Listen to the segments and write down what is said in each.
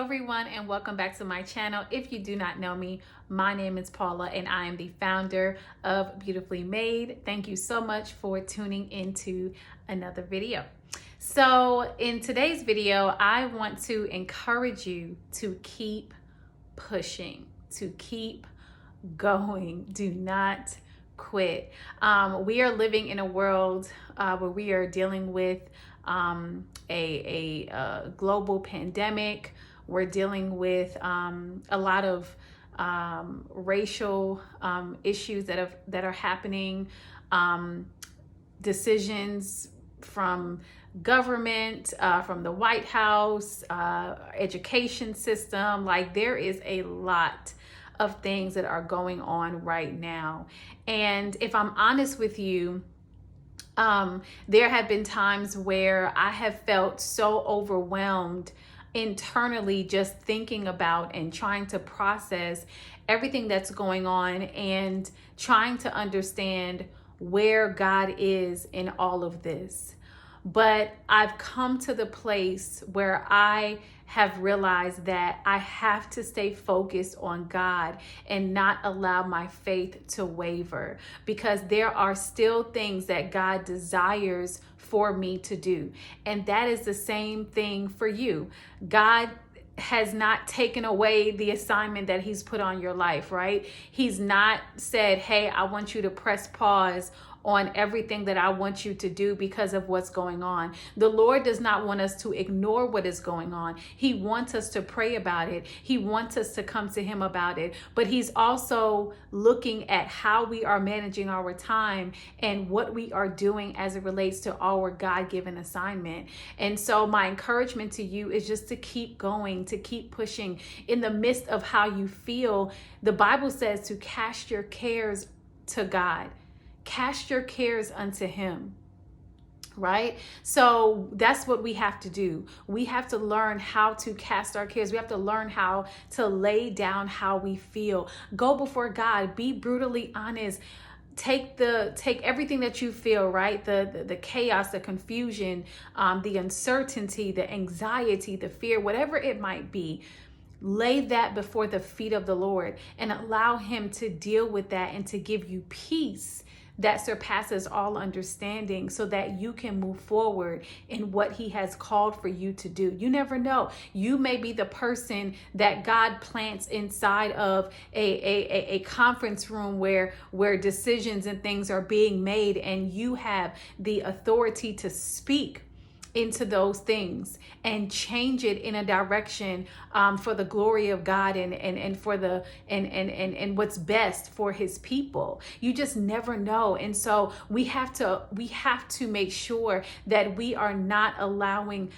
everyone, and welcome back to my channel. If you do not know me, my name is Paula and I am the founder of Beautifully Made. Thank you so much for tuning into another video. So in today's video, I want to encourage you to keep pushing, to keep going. Do not quit. We are living in a world where we are dealing with a global pandemic. We're dealing with a lot of racial issues that are happening, decisions from government, from the White House, education system. Like, there is a lot of things that are going on right now. And if I'm honest with you, there have been times where I have felt so overwhelmed internally, just thinking about and trying to process everything that's going on and trying to understand where God is in all of this. But I've come to the place where I have realized that I have to stay focused on God and not allow my faith to waver, because there are still things that God desires for me to do. And that is the same thing for you. God has not taken away the assignment that he's put on your life, right? He's not said, hey, I want you to press pause on everything that I want you to do because of what's going on. The Lord does not want us to ignore what is going on. He wants us to pray about it. He wants us to come to him about it. But he's also looking at how we are managing our time and what we are doing as it relates to our God-given assignment. And so my encouragement to you is just to keep going, to keep pushing in the midst of how you feel. The Bible says to cast your cares to God. Cast your cares unto him, right? So that's what we have to do. We have to learn how to cast our cares. We have to learn how to lay down how we feel. Go before God. Be brutally honest. Take everything that you feel, right? The chaos, the confusion, the uncertainty, the anxiety, the fear, whatever it might be. Lay that before the feet of the Lord and allow him to deal with that and to give you peace that surpasses all understanding, so that you can move forward in what he has called for you to do. You never know. You may be the person that God plants inside of a conference room where decisions and things are being made, and you have the authority to speak into those things and change it in a direction for the glory of God and for the and what's best for his people. You just never know. And so we have to make sure that we are not allowing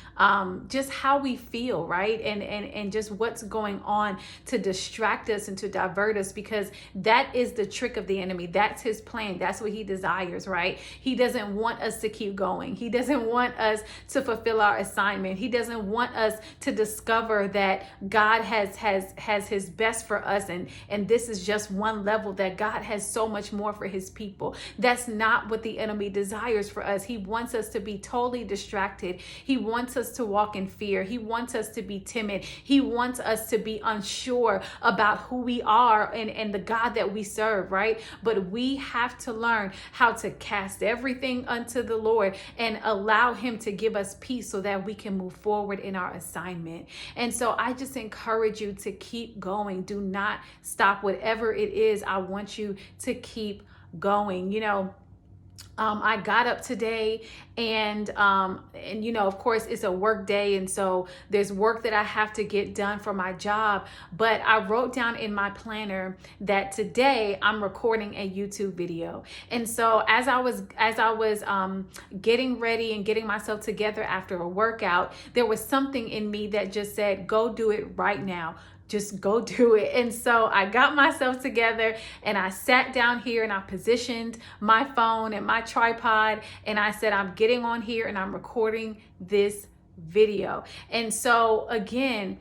just how we feel, right? And just what's going on to distract us and to divert us, because that is the trick of the enemy. That's his plan. That's what he desires, right? He doesn't want us to keep going. He doesn't want us to fulfill our assignment. He doesn't want us to discover that God has his best for us, and this is just one level, that God has so much more for his people. That's not what the enemy desires for us. He wants us to be totally distracted. He wants us to walk in fear. He wants us to be timid. He wants us to be unsure about who we are and the God that we serve, right? But we have to learn how to cast everything unto the Lord and allow him to give us peace so that we can move forward in our assignment. And so I just encourage you to keep going. Do not stop. Whatever it is, I want you to keep going. I got up today and of course it's a work day. And so there's work that I have to get done for my job. But I wrote down in my planner that today I'm recording a YouTube video. And so as I was getting ready and getting myself together after a workout, there was something in me that just said, go do it right now. Just go do it. And so I got myself together and I sat down here and I positioned my phone and my tripod, and I said, I'm getting on here and I'm recording this video. And so again,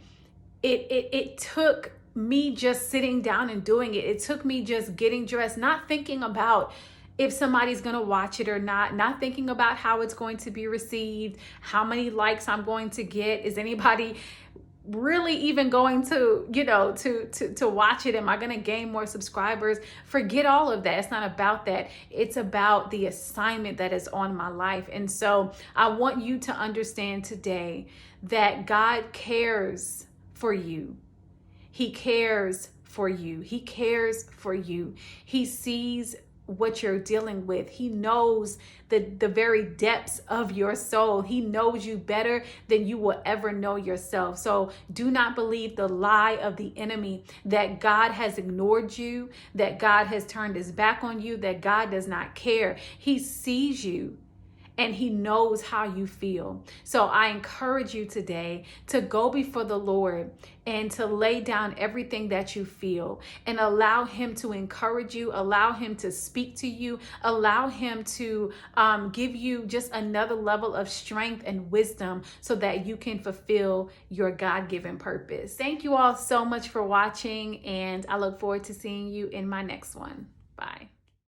it took me just sitting down and doing it. It took me just getting dressed, not thinking about if somebody's going to watch it or not thinking about how it's going to be received, how many likes I'm going to get, is anybody really even going to, to watch it? Am I going to gain more subscribers? Forget all of that. It's not about that. It's about the assignment that is on my life. And so I want you to understand today that God cares for you. He cares for you. He cares for you. He sees what you're dealing with. He knows the very depths of your soul. He knows you better than you will ever know yourself. So do not believe the lie of the enemy that God has ignored you, that God has turned his back on you, that God does not care. He sees you. And he knows how you feel. So I encourage you today to go before the Lord and to lay down everything that you feel and allow him to encourage you, allow him to speak to you, allow him to give you just another level of strength and wisdom so that you can fulfill your God-given purpose. Thank you all so much for watching, and I look forward to seeing you in my next one. Bye.